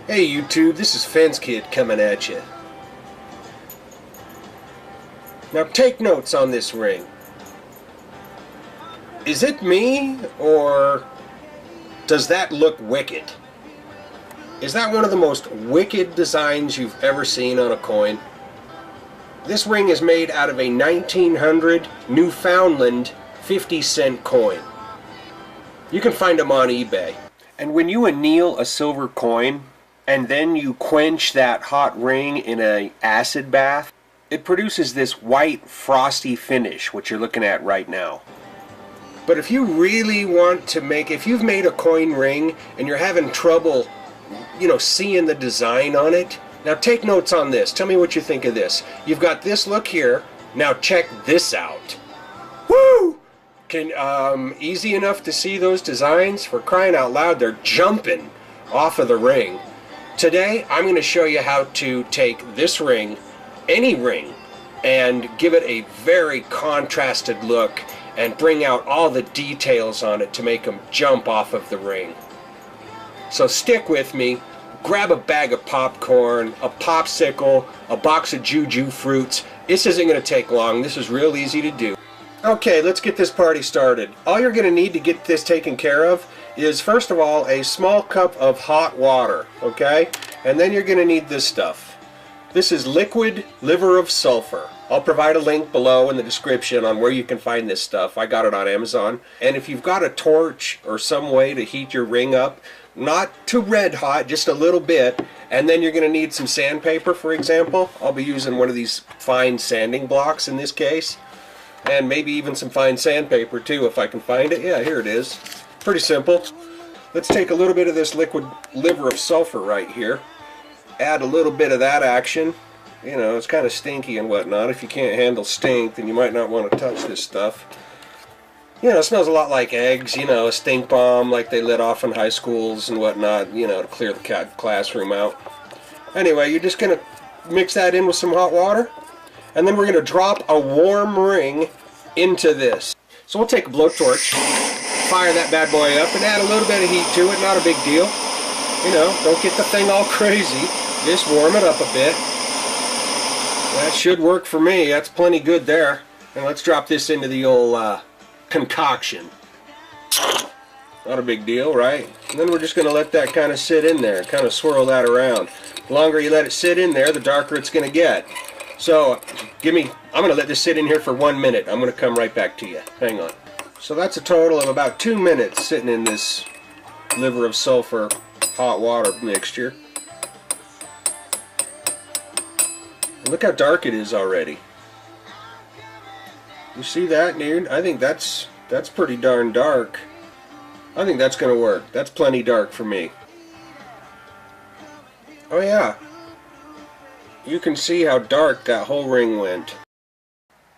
Hey YouTube, this is Fence Kid coming at you. Now take notes on this ring. Is it me, or does that look wicked? Is that one of the most wicked designs you've ever seen on a coin? This ring is made out of a 1900 Newfoundland 50-cent coin. You can find them on eBay. And when you anneal a silver coin, and then you quench that hot ring in an acid bath, it produces this white frosty finish, which you're looking at right now. But if you really want to if you've made a coin ring and you're having trouble, seeing the design on it, now take notes on this. Tell me what you think of this. You've got this look here. Now check this out. Woo! Easy enough to see those designs? For crying out loud, they're jumping off of the ring. Today, I'm going to show you how to take this ring, any ring, and give it a very contrasted look and bring out all the details on it to make them jump off of the ring. So stick with me, grab a bag of popcorn, a popsicle, a box of Juju fruits. This isn't going to take long. This is real easy to do. Okay, let's get this party started. All you're going to need to get this taken care of is, first of all, a small cup of hot water, okay? And then you're going to need this stuff. This is liquid liver of sulfur. I'll provide a link below in the description on where you can find this stuff. I got it on Amazon. And if you've got a torch or some way to heat your ring up, not too red hot, just a little bit, and then you're going to need some sandpaper, for example. I'll be using one of these fine sanding blocks in this case. And maybe even some fine sandpaper too, if I can find it. Yeah, here it is. Pretty simple. Let's take a little bit of this liquid liver of sulfur right here. Add a little bit of that action. It's kind of stinky and whatnot. If you can't handle stink, then you might not want to touch this stuff. It smells a lot like eggs, a stink bomb like they lit off in high schools and whatnot, to clear the classroom out. Anyway, you're just going to mix that in with some hot water. And then we're going to drop a warm ring into this. So we'll take a blowtorch, fire that bad boy up, and add a little bit of heat to it. Not a big deal. Don't get the thing all crazy. Just warm it up a bit. That should work for me. That's plenty good there. And let's drop this into the old concoction. Not a big deal, right? And then we're just going to let that kind of sit in there, kind of swirl that around. The longer you let it sit in there, the darker it's going to get. So, I'm going to let this sit in here for 1 minute. I'm going to come right back to you. Hang on. So that's a total of about 2 minutes sitting in this liver of sulfur hot water mixture. Look how dark it is already. You see that, dude? I think that's pretty darn dark. I think that's going to work. That's plenty dark for me. Oh yeah. You can see how dark that whole ring went.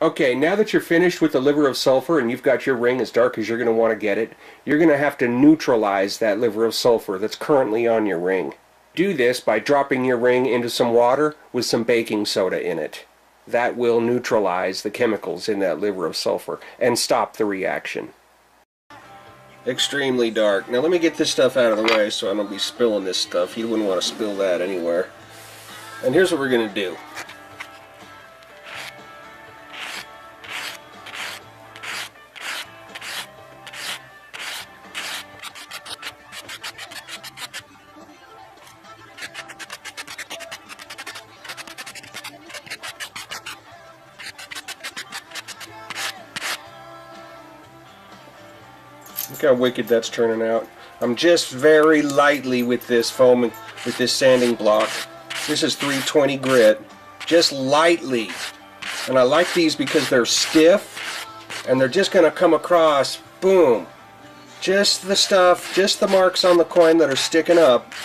Okay, now that you're finished with the liver of sulfur and you've got your ring as dark as you're going to want to get it, you're going to have to neutralize that liver of sulfur that's currently on your ring. Do this by dropping your ring into some water with some baking soda in it. That will neutralize the chemicals in that liver of sulfur and stop the reaction. Extremely dark. Now let me get this stuff out of the way so I don't be spilling this stuff. You wouldn't want to spill that anywhere. And here's what we're going to do. Look how wicked that's turning out. I'm just very lightly with this foam, with this sanding block. This is 320 grit, just lightly. And I like these because they're stiff and they're just going to come across, boom. Just the stuff, just the marks on the coin that are sticking up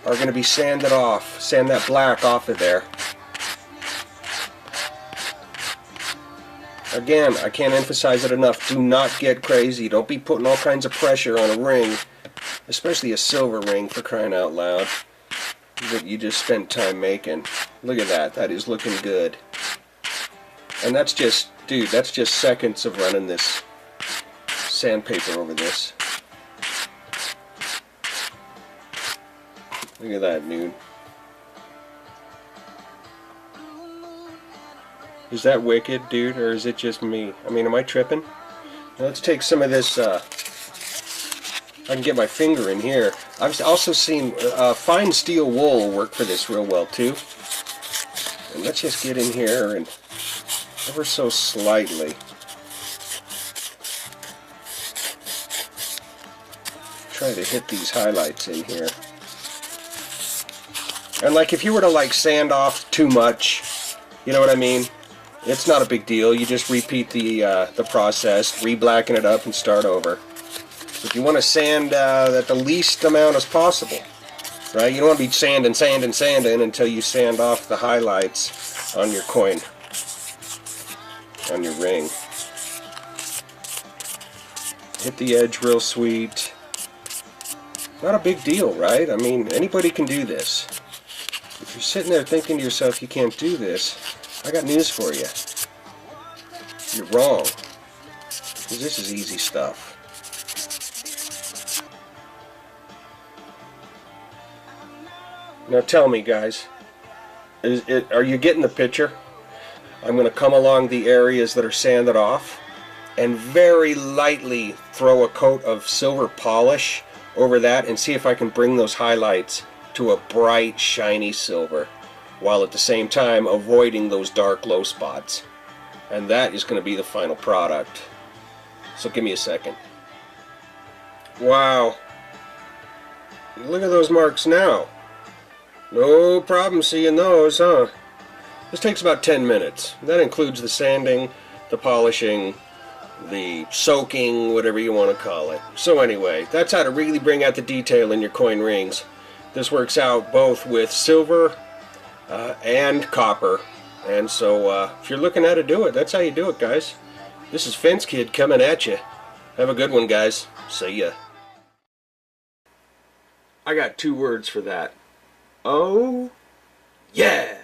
are going to be sanded off. Sand that black off of there. Again, I can't emphasize it enough. Do not get crazy. Don't be putting all kinds of pressure on a ring, especially a silver ring, for crying out loud, that you just spent time making. Look at that. That is looking good. And that's just, dude, that's just seconds of running this sandpaper over this. Look at that, dude. Is that wicked, dude, or is it just me? I mean, am I tripping? Now let's take some of this, I can get my finger in here. I've also seen fine steel wool work for this real well, too. And let's just get in here and ever so slightly try to hit these highlights in here. And like if you were to like sand off too much, you know what I mean? It's not a big deal. You just repeat the process, re-blacken it up and start over. If you want to sand at the least amount as possible, right? You don't want to be sanding until you sand off the highlights on your coin, on your ring. Hit the edge real sweet. Not a big deal, right? I mean, anybody can do this. If you're sitting there thinking to yourself you can't do this, I got news for you. You're wrong. Because this is easy stuff. Now tell me, guys, are you getting the picture? I'm going to come along the areas that are sanded off and very lightly throw a coat of silver polish over that and see if I can bring those highlights to a bright, shiny silver, while at the same time avoiding those dark, low spots. And that is going to be the final product. So give me a second. Wow. Look at those marks now. No problem seeing those, huh? This takes about 10 minutes. That includes the sanding, the polishing, the soaking, whatever you want to call it. So anyway, that's how to really bring out the detail in your coin rings. This works out both with silver and copper. And so if you're looking how to do it, that's how you do it, guys. This is Fence Kid coming at you. Have a good one, guys. See ya. I got 2 words for that. Oh, yeah!